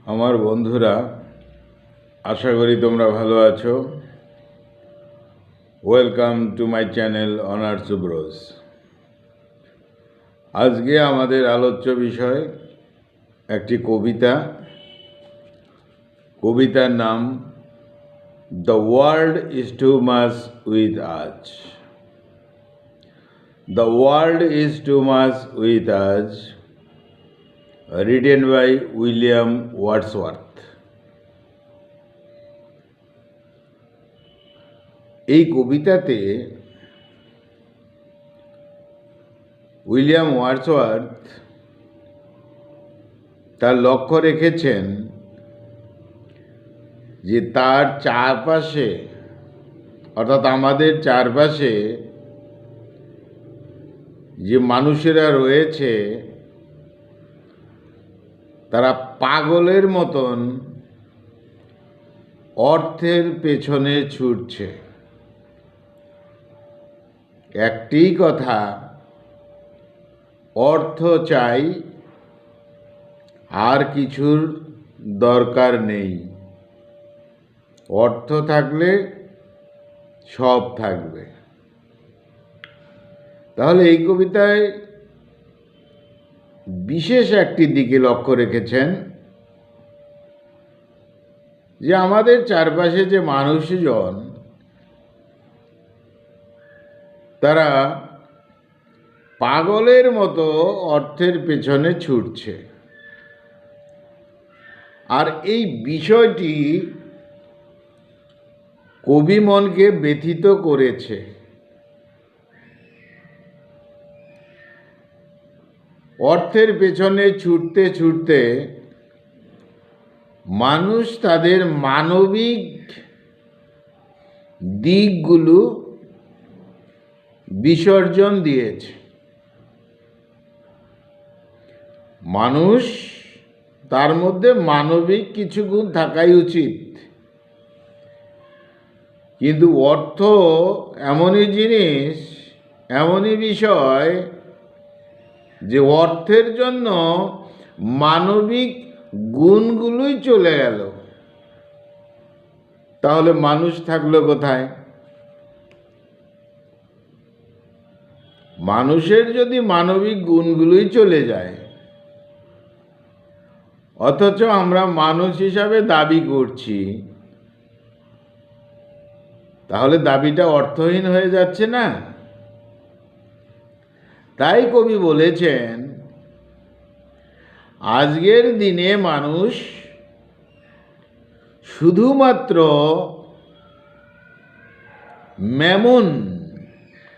আমার বন্ধুরা, আশা করি তোমরা ভালো আছো। ওয়েলকাম টু মাই চ্যানেল অনার সুব্রোস। আজকে আমাদের আলোচ্য বিষয় একটি কবিতার নাম the world is too much with us. The world is too much with us, written by William Wordsworth. এই কবিতাতে উইলিয়াম ওয়ার্ডসওয়ার্থ তার লক্ষ্য রেখেছেন যে তার চারপাশে, অর্থাৎ আমাদের চারপাশে যে মানুষেরা রয়েছে তারা পাগলের মতন অর্থের পেছনে ছুটছে। একটি কথা, অর্থ চাই, আর কিছুর দরকার নেই। অর্থ থাকলে সব থাকবে। তাহলে এই কবিতায় বিশেষ একটি দিকে লক্ষ্য রেখেছেন যে আমাদের চারপাশে যে মানুষজন তারা পাগলের মতো অর্থের পেছনে ছুটছে। আর এই বিষয়টি কবি মনকে ব্যথিত করেছে। অর্থের পেছনে ছুটতে ছুটতে মানুষ তাদের মানবিক দিকগুলো বিসর্জন দিয়েছে। মানুষ, তার মধ্যে মানবিক কিছু গুণ থাকাই উচিত, কিন্তু অর্থ এমনই জিনিস, এমনই বিষয় যে অর্থের জন্য মানবিক গুণগুলোই চলে গেল। তাহলে মানুষ থাকলো কোথায়? মানুষের যদি মানবিক গুণগুলোই চলে যায়, অথচ আমরা মানুষ হিসাবে দাবি করছি, তাহলে দাবিটা অর্থহীন হয়ে যাচ্ছে না? তাই কবি বলেছেন, আজকের দিনে মানুষ শুধুমাত্র ম্যামন,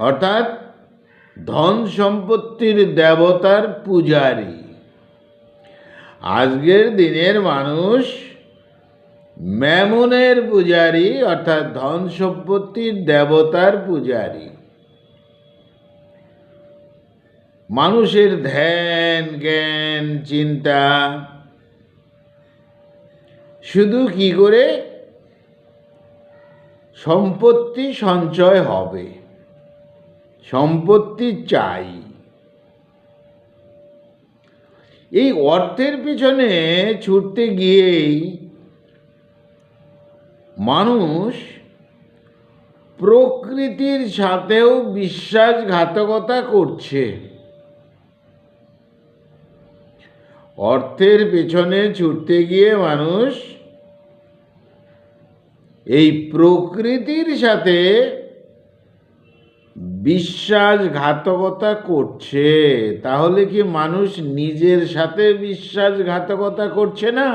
অর্থাৎ ধন সম্পত্তির দেবতার পূজারী। আজকের দিনের মানুষ ম্যামনের পূজারী, অর্থাৎ ধন সম্পত্তির দেবতার পূজারী। মানুষের ধ্যান, জ্ঞান, চিন্তা শুধু কি করে সম্পত্তি সঞ্চয় হবে, সম্পত্তি চাই। এই অর্থের পিছনে ছুটতে গিয়েই মানুষ প্রকৃতির সাথেও বিশ্বাসঘাতকতা করছে। অর্থের পেছনে ছুটতে গিয়ে মানুষ এই প্রকৃতির সাথে বিশ্বাসঘাতকতা করছে। তাহলে কি মানুষ নিজের সাথে বিশ্বাসঘাতকতা করছে না?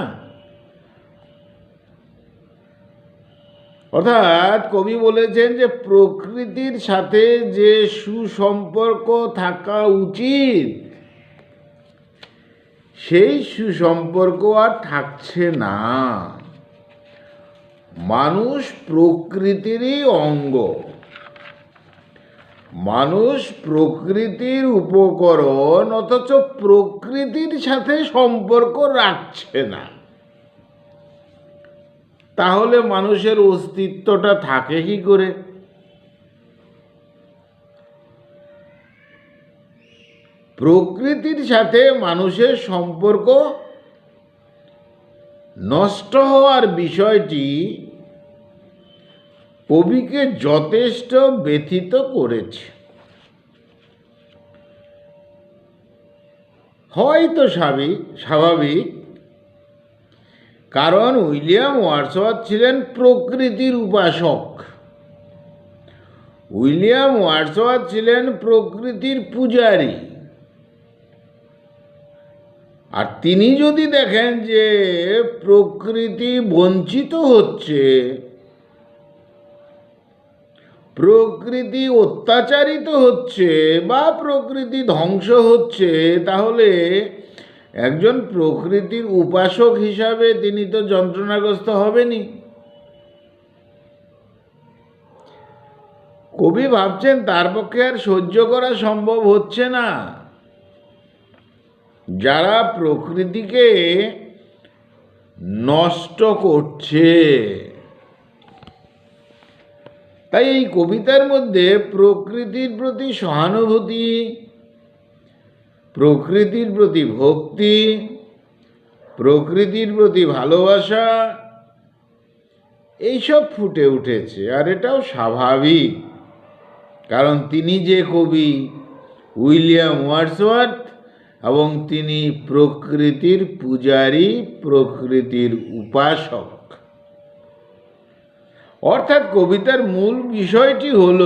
অর্থাৎ কবি বলেছেন যে প্রকৃতির সাথে যে সুসম্পর্ক থাকা উচিত, সেই সুসম্পর্ক আর থাকছে না। মানুষ প্রকৃতিরই অঙ্গ, মানুষ প্রকৃতির উপকরণ, অথচ প্রকৃতির সাথে সম্পর্ক রাখছে না। তাহলে মানুষের অস্তিত্বটা থাকে কি করে? প্রকৃতির সাথে মানুষের সম্পর্ক নষ্ট হওয়ার বিষয়টি কবিকে যথেষ্ট ব্যথিত করেছে। হয়তো স্বাভাবিক, কারণ উইলিয়াম ওয়ার্ডসওয়ার্থ ছিলেন প্রকৃতির উপাসক। উইলিয়াম ওয়ার্ডসওয়ার্থ ছিলেন প্রকৃতির পূজারী। আর তিনি যদি দেখেন যে প্রকৃতি বঞ্চিত হচ্ছে, প্রকৃতি অত্যাচারিত হচ্ছে বা প্রকৃতি ধ্বংস হচ্ছে, তাহলে একজন প্রকৃতির উপাসক হিসাবে তিনি তো যন্ত্রণাগ্রস্ত হবেনই। কবি ভাবছেন তার পক্ষে আর সহ্য করা সম্ভব হচ্ছে না। যারা প্রকৃতিকে নষ্ট করছে, তাই এই কবিতার মধ্যে প্রকৃতির প্রতি সহানুভূতি, প্রকৃতির প্রতি ভক্তি, প্রকৃতির প্রতি ভালোবাসা এইসব ফুটে উঠেছে। আর এটাও স্বাভাবিক, কারণ তিনি যে কবি উইলিয়াম ওয়ার্ডসওয়ার্থ, এবং তিনি প্রকৃতির পূজারী, প্রকৃতির উপাসক। অর্থাৎ কবিতার মূল বিষয়টি হল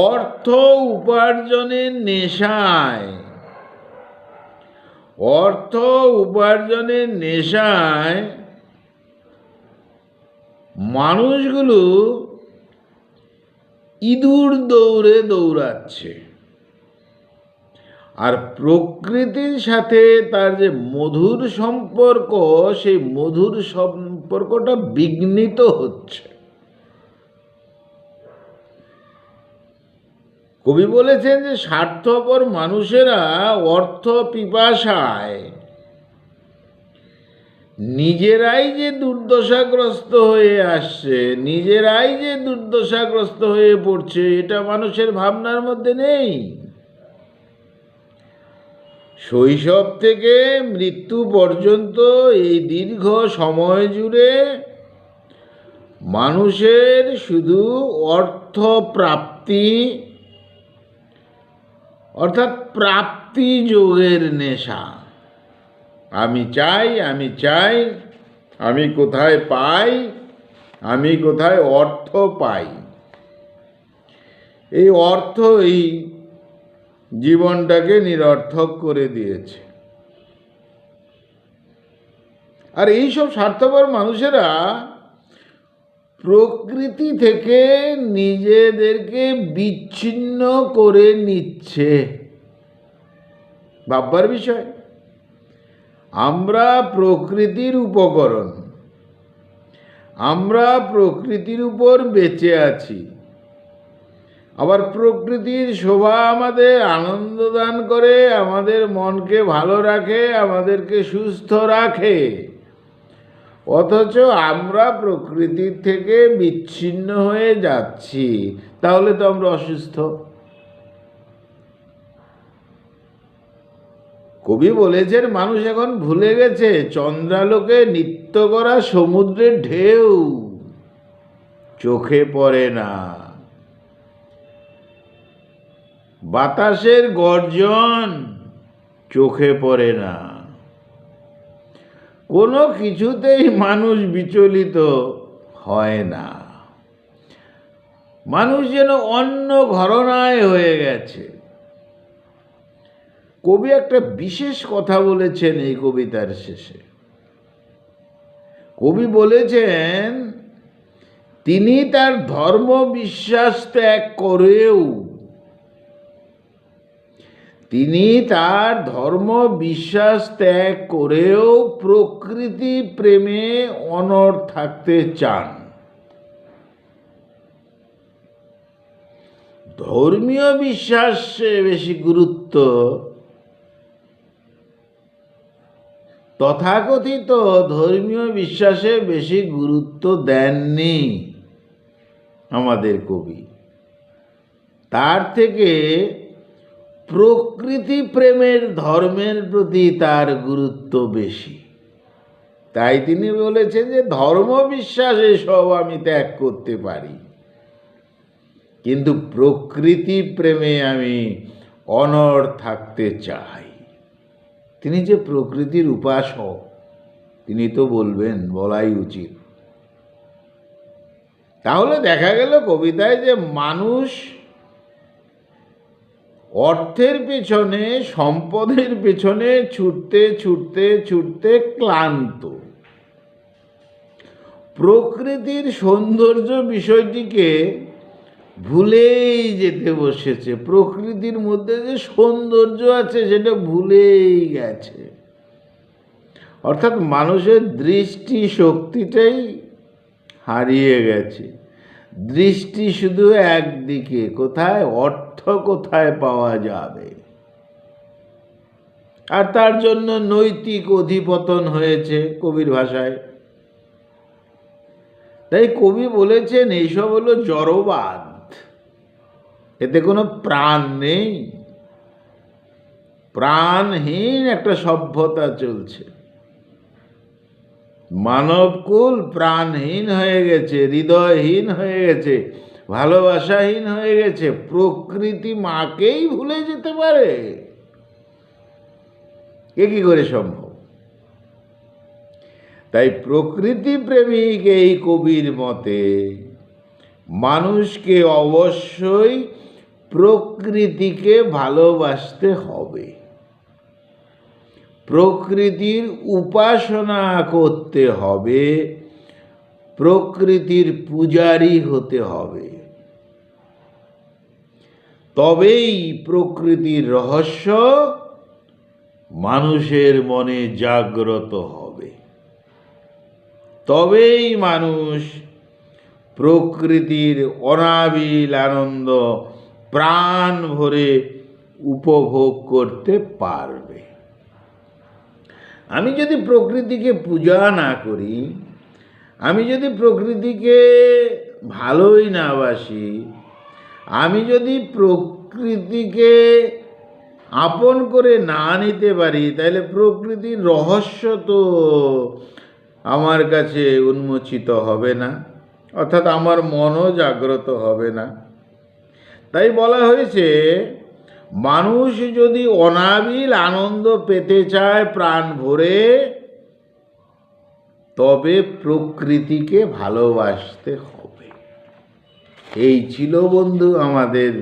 অর্থ উপার্জনের নেশায়, অর্থ উপার্জনের নেশায় মানুষগুলো ইঁদুর দৌড়ে দৌড়াচ্ছে, আর প্রকৃতির সাথে তার যে মধুর সম্পর্ক, সেই মধুর সম্পর্কটা বিঘ্নিত হচ্ছে। কবি বলেছেন যে স্বার্থপর মানুষেরা অর্থ পিপাসায় নিজেরাই যে দুর্দশাগ্রস্ত হয়ে আসছে, নিজেরাই যে দুর্দশাগ্রস্ত হয়ে পড়ছে, এটা মানুষের ভাবনার মধ্যে নেই। শৈশব থেকে মৃত্যু পর্যন্ত এই দীর্ঘ সময় জুড়ে মানুষের শুধু অর্থ প্রাপ্তি, অর্থাৎ প্রাপ্তি যোগের নেশা। আমি চাই, আমি চাই, আমি কোথায় পাই, আমি কোথায় অর্থ পাই। এই অর্থই জীবনটাকে নিরর্থক করে দিয়েছে। আর এইসব স্বার্থপর মানুষেরা প্রকৃতি থেকে নিজেদেরকে বিচ্ছিন্ন করে নিচ্ছে। ভাববার বিষয়। আমরা প্রকৃতির উপকরণ, আমরা প্রকৃতির উপর বেঁচে আছি। আবার প্রকৃতির শোভা আমাদের আনন্দ দান করে, আমাদের মনকে ভালো রাখে, আমাদেরকে সুস্থ রাখে। অথচ আমরা প্রকৃতির থেকে বিচ্ছিন্ন হয়ে যাচ্ছি, তাহলে তো আমরা অসুস্থ। কবি বলেছেন মানুষ এখন ভুলে গেছে চন্দ্রালোকে নৃত্য করা সমুদ্রের ঢেউ চোখে পড়ে না, বাতাসের গর্জন চোখে পড়ে না। কোনো কিছুতেই মানুষ বিচলিত হয় না। মানুষ যেন অন্য ঘরনায় হয়ে গেছে। কবি একটা বিশেষ কথা বলেছেন এই কবিতার শেষে। কবি বলেছেন তিনি তার ধর্ম বিশ্বাস ত্যাগ করেও, তিনি তার ধর্ম বিশ্বাস ত্যাগ করেও প্রকৃতি প্রেমে অনড় থাকতে চান। ধর্মীয় বিশ্বাসে বেশি গুরুত্ব, তথাকথিত ধর্মীয় বিশ্বাসে বেশি গুরুত্ব দেননি আমাদের কবি। তার থেকে প্রকৃতি প্রেমের ধর্মের প্রতি তার গুরুত্ব বেশি। তাই তিনি বলেছেন যে ধর্ম বিশ্বাস এসব আমি ত্যাগ করতে পারি, কিন্তু প্রকৃতি প্রেমে আমি অনড় থাকতে চাই। তিনি যে প্রকৃতির উপাসক, তিনি তো বলবেন, বলাই উচিত। তাহলে দেখা গেল কবিতায় যে মানুষ অর্থের পেছনে, সম্পদের পেছনে ছুটতে ছুটতে ছুটতে ক্লান্ত, প্রকৃতির সৌন্দর্য বিষয়টিকে ভুলেই যেতে বসেছে। প্রকৃতির মধ্যে যে সৌন্দর্য আছে সেটা ভুলেই গেছে। অর্থাৎ মানুষের দৃষ্টি শক্তিটাই হারিয়ে গেছে। দৃষ্টি শুধু একদিকে, কোথায়? অর্থ কোথায় পাওয়া যাবে। আর তার জন্য নৈতিক অধিপতন হয়েছে কবির ভাষায়। তাই কবি বলেছেন এইসব হলো জড়বাদ, এতে কোনো প্রাণ নেই, প্রাণহীন একটা সভ্যতা চলছে। মানবকুল প্রাণহীন হয়ে গেছে, হৃদয়হীন হয়ে গেছে, ভালোবাসাহীন হয়ে গেছে। প্রকৃতি মাকেই ভুলে যেতে পারে? এ কি করে সম্ভব? তাই প্রকৃতি প্রেমিক এই কবির মতে মানুষকে অবশ্যই প্রকৃতিকে ভালোবাসতে হবে, প্রকৃতির উপাসনা করতে হবে, প্রকৃতির পূজারী হতে হবে। তবেই প্রকৃতির রহস্য মানুষের মনে জাগ্রত হবে, তবেই মানুষ প্রকৃতির অনাবিল আনন্দ প্রাণ ভরে উপভোগ করতে পারবে। আমি যদি প্রকৃতিকে পূজা না করি, আমি যদি প্রকৃতিকে ভালোই না বাসি, আমি যদি প্রকৃতিকে আপন করে না নিতে পারি, তাহলে প্রকৃতির রহস্য তো আমার কাছে উন্মোচিত হবে না, অর্থাৎ আমার মনও জাগ্রত হবে না। তাই বলা হয়েছে, মানুষ যদি অনাবিল আনন্দ পেতে চায় প্রাণ ভরে, তবে প্রকৃতিকে ভালোবাসতে হবে। এই ছিল বন্ধু আমাদের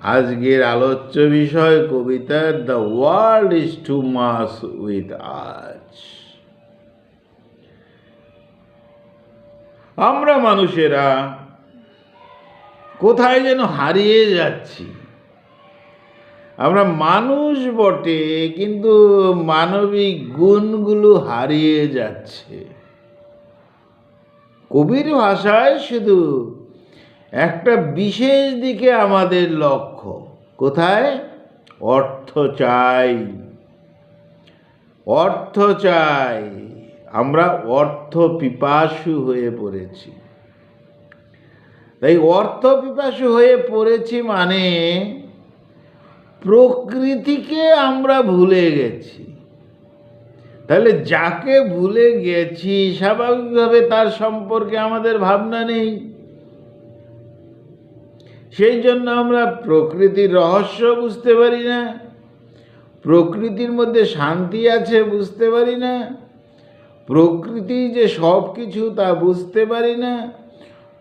আজকের আলোচ্য বিষয় কবিতার the world is too much with আজ। আমরা মানুষেরা কোথায় যেন হারিয়ে যাচ্ছি। আমরা মানুষ বটে, কিন্তু মানবিক গুণগুলো হারিয়ে যাচ্ছে। কবির ভাষায় শুধু একটা বিশেষ দিকে আমাদের লক্ষ্য, কোথায়? অর্থ চাই, অর্থ চাই। আমরা অর্থ পিপাসু হয়ে পড়েছি। তাই অর্থ পিপাসু হয়ে পড়েছি মানে প্রকৃতিকে আমরা ভুলে গেছি। তাহলে যাকে ভুলে গেছি, স্বাভাবিকভাবে তার সম্পর্কে আমাদের ভাবনা নেই। সেই জন্য আমরা প্রকৃতির রহস্য বুঝতে পারি না, প্রকৃতির মধ্যে শান্তি আছে বুঝতে পারি না, প্রকৃতি যে সব কিছু তা বুঝতে পারি না,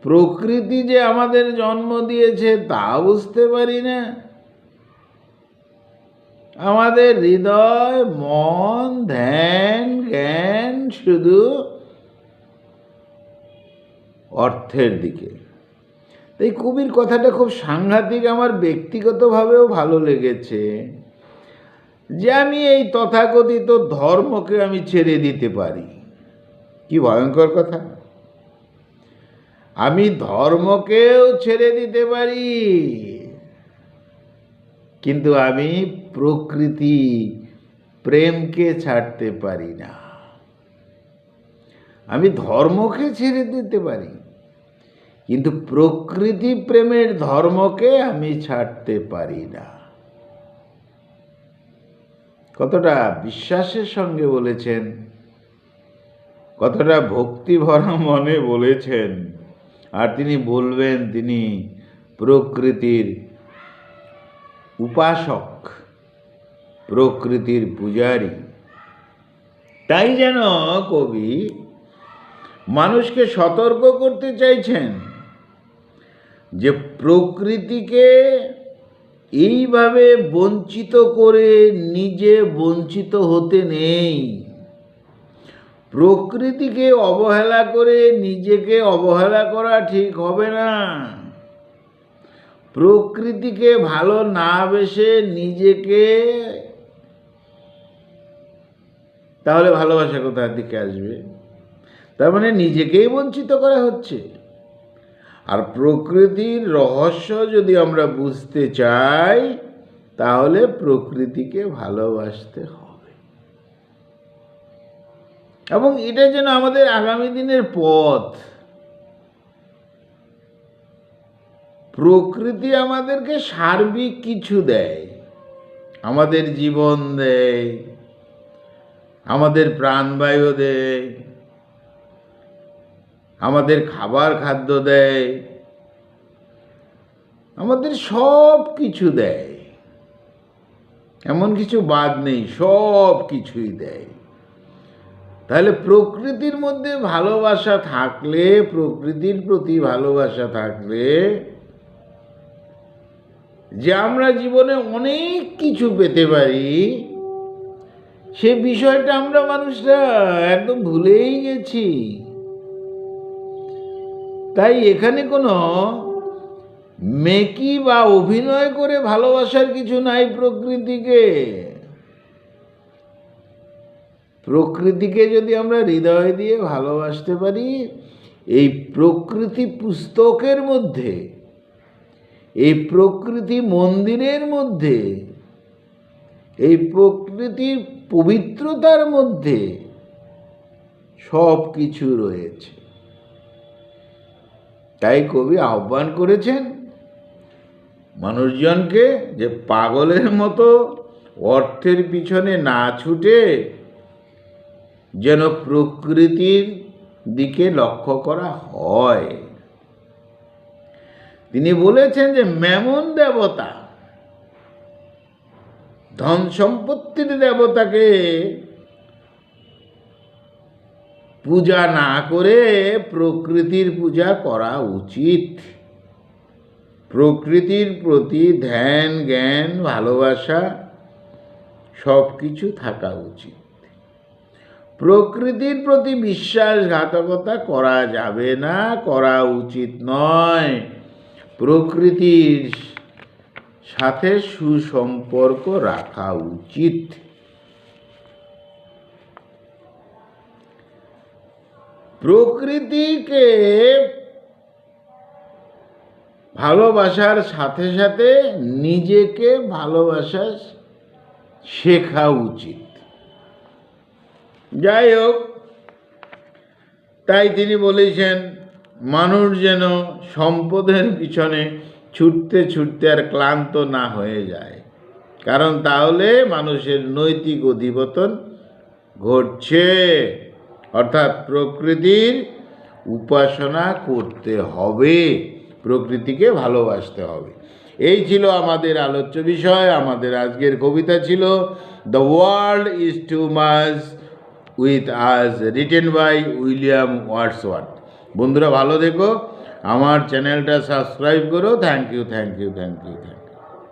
প্রকৃতি যে আমাদের জন্ম দিয়েছে তা বুঝতে পারি না। আমাদের হৃদয়, মন, ধ্যান, জ্ঞান শুধু অর্থের দিকে। এই কবির কথাটা খুব সাংঘাতিক, আমার ব্যক্তিগতভাবেও ভালো লেগেছে, যে আমি এই তথাকথিত ধর্মকে আমি ছেড়ে দিতে পারি। কি ভয়ঙ্কর কথা! আমি ধর্মকেও ছেড়ে দিতে পারি, কিন্তু আমি প্রকৃতি প্রেমকে ছাড়তে পারি না। আমি ধর্মকে ছেড়ে দিতে পারি, কিন্তু প্রকৃতি প্রেমের ধর্মকে আমি ছাড়তে পারি না। কতটা বিশ্বাসের সঙ্গে বলেছেন কতটা ভক্তি ভরা মনে বলেছেন। আর তিনি বলবেন তিনি প্রকৃতির উপাসক, প্রকৃতির পূজারী। তাই যেন কবি মানুষকে সতর্ক করতে চাইছেন যে প্রকৃতিকে এইভাবে বঞ্চিত করে নিজে বঞ্চিত হতে নেই। প্রকৃতিকে অবহেলা করে নিজেকে অবহেলা করা ঠিক হবে না। প্রকৃতিকে ভালো না বেসে নিজেকে, তাহলে ভালোবাসা কোথার দিকে আসবে? তার মানে নিজেকেই বঞ্চিত করা হচ্ছে। আর প্রকৃতির রহস্য যদি আমরা বুঝতে চাই তাহলে প্রকৃতিকে ভালোবাসতে হবে, এবং এটা যেন আমাদের আগামী দিনের পথ। প্রকৃতি আমাদেরকে সার্বিক কিছু দেয়, আমাদের জীবন দেয়, আমাদের প্রাণবায়ু দেয়, আমাদের খাবার খাদ্য দেয়, আমাদের সব কিছু দেয়, এমন কিছু বাদ নেই, সব কিছুই দেয়। তাহলে প্রকৃতির মধ্যে ভালোবাসা থাকলে, প্রকৃতির প্রতি ভালোবাসা থাকলে যে আমরা জীবনে অনেক কিছু পেতে পারি, সে বিষয়টা আমরা মানুষরা একদম ভুলেই গেছি। তাই এখানে কোনো মেকি বা অভিনয় করে ভালোবাসার কিছু নাই। প্রকৃতিকে যদি আমরা হৃদয় দিয়ে ভালোবাসতে পারি, এই প্রকৃতি পুস্তকের মধ্যে, এই প্রকৃতি মন্দিরের মধ্যে, এই প্রকৃতির পবিত্রতার মধ্যে সব কিছু রয়েছে। তাই কবি আহ্বান করেছেন মানুষজনকে যে পাগলের মতো অর্থের পিছনে না ছুটে যেন প্রকৃতির দিকে লক্ষ্য করা হয়। তিনি বলেছেন যে মেমন দেবতা, ধন সম্পত্তির দেবতাকে পূজা না করে প্রকৃতির পূজা করা উচিত। প্রকৃতির প্রতি ধ্যান, জ্ঞান, ভালোবাসা সব কিছু থাকা উচিত। প্রকৃতির প্রতি বিশ্বাসঘাতকতা করা যাবে না, করা উচিত নয়। প্রকৃতির সাথে সুসম্পর্ক রাখা উচিত। প্রকৃতিকে ভালোবাসার সাথে সাথে নিজেকে ভালোবাসা শেখা উচিত। যাই হোক, তাই তিনি বলেছেন মানুষ যেন সম্পদের পিছনে ছুটতে ছুটতে আর ক্লান্ত না হয়ে যায়, কারণ তাহলে মানুষের নৈতিক অধঃপতন ঘটছে। অর্থাৎ প্রকৃতির উপাসনা করতে হবে, প্রকৃতিকে ভালোবাসতে হবে। এই ছিল আমাদের আলোচ্য বিষয়। আমাদের আজকের কবিতা ছিল the world is too much with us, written by William Wordsworth. বন্ধুরা ভালো থেকো, আমার চ্যানেলটা সাবস্ক্রাইব করো। Thank you.